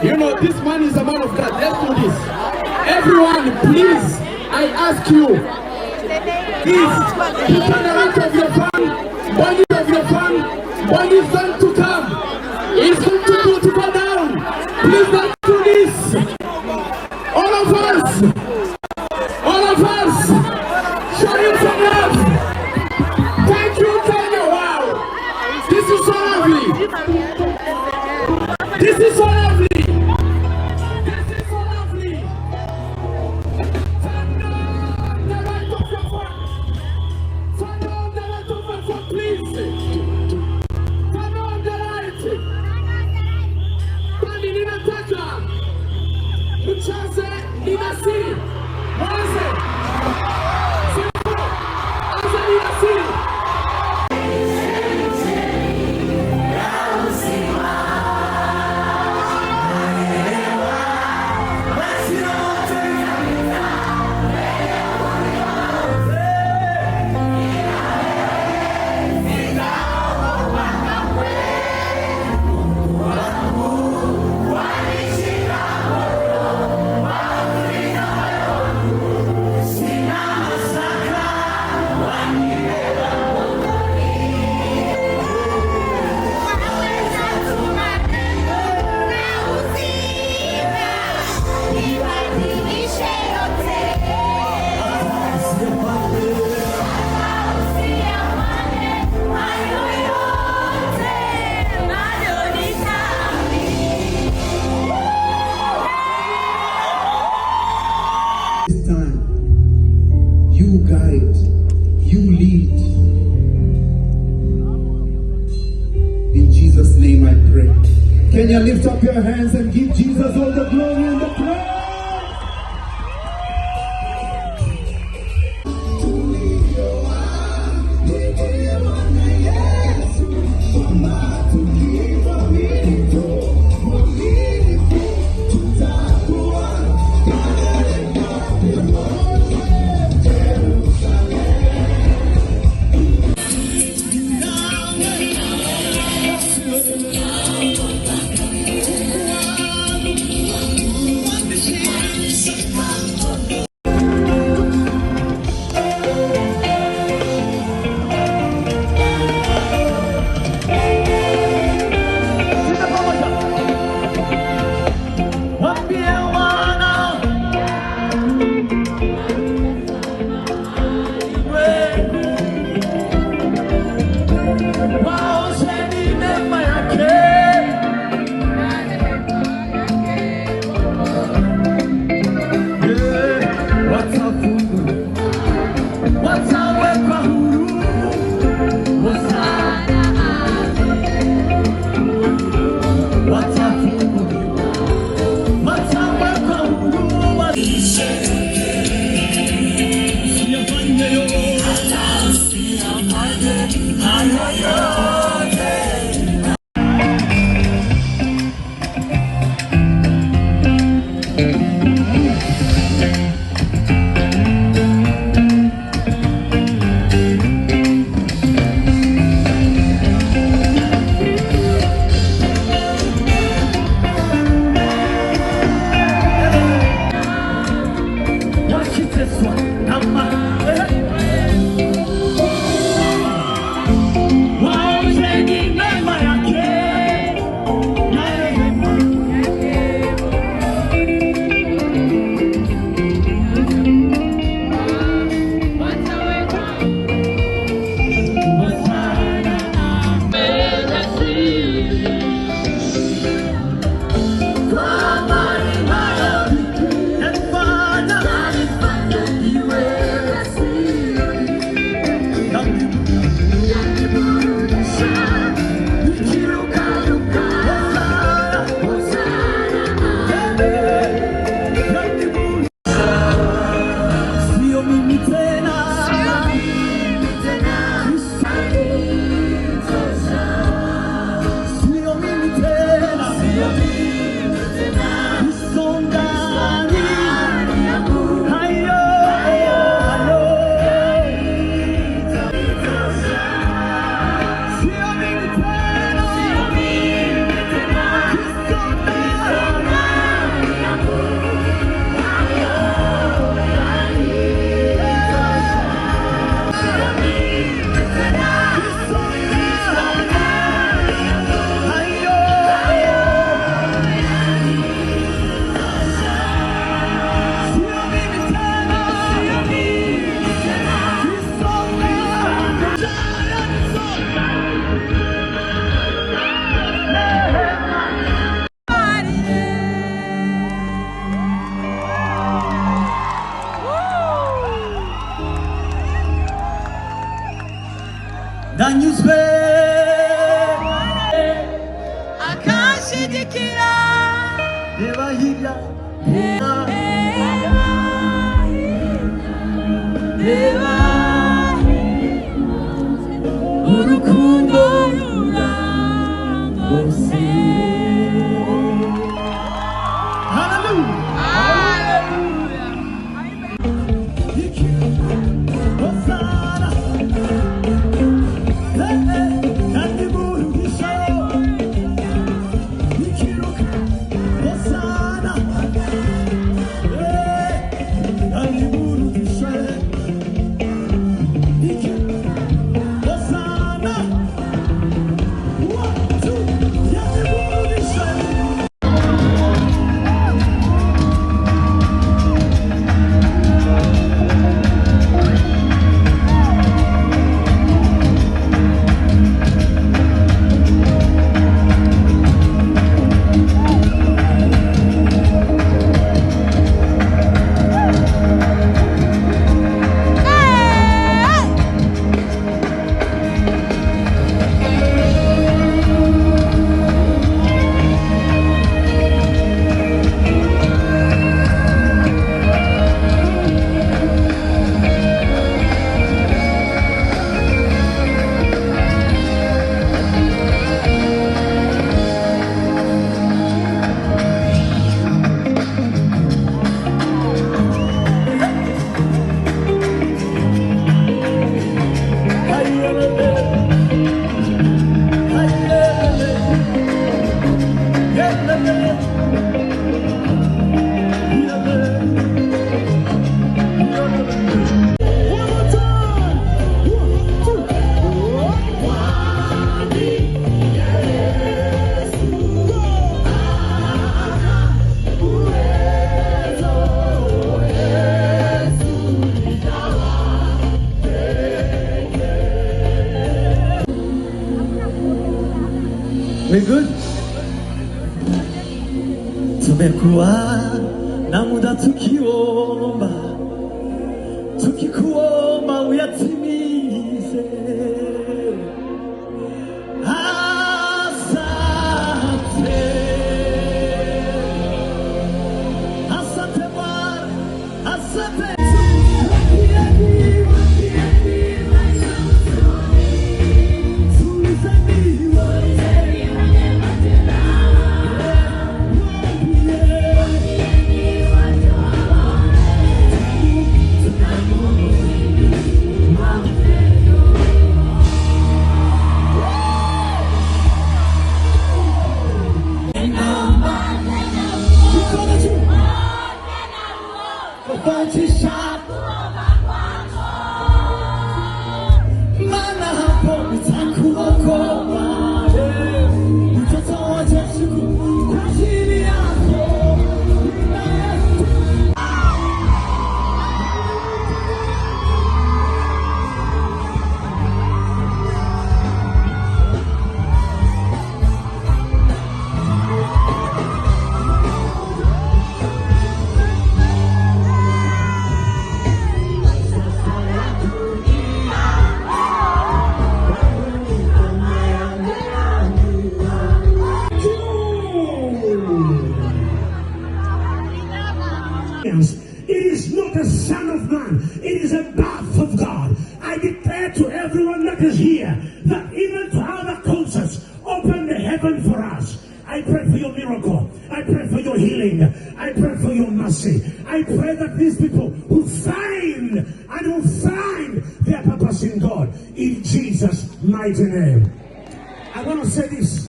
You know, this man is a man of God. Let's do this. Everyone, please, I ask you, please, turn around of your phone, body of your phone, body is going to come. It's going to go down. Please, let's do this. All of us, show him some love. Thank you, Kenya. Wow, this is so lovely. This is so lovely. Can you lift up your hands and give Jesus all the glory and the praise? reba hirya, reba urukundo rurangose. Hallelujah. Hosanna. Kandi murugisha. Hosanna. Kandi murugisha. Hosanna. 1, 2, kandi murugisha. We good? Tumekuwa na muda tukiomba, tukikuomba uyatimize. Asante, asante Bwana, asante. Mana hapo nitakuokoa, nitatoa jasho kwa ajili yako. It is not a son of man, it is a birth of God. I declare to everyone that is here that even to other cultures, open the heaven for us. I pray for your miracle. I pray for your healing. I pray for your mercy. I pray that these people will find and will find their purpose in God. In Jesus' mighty name. I want to say this.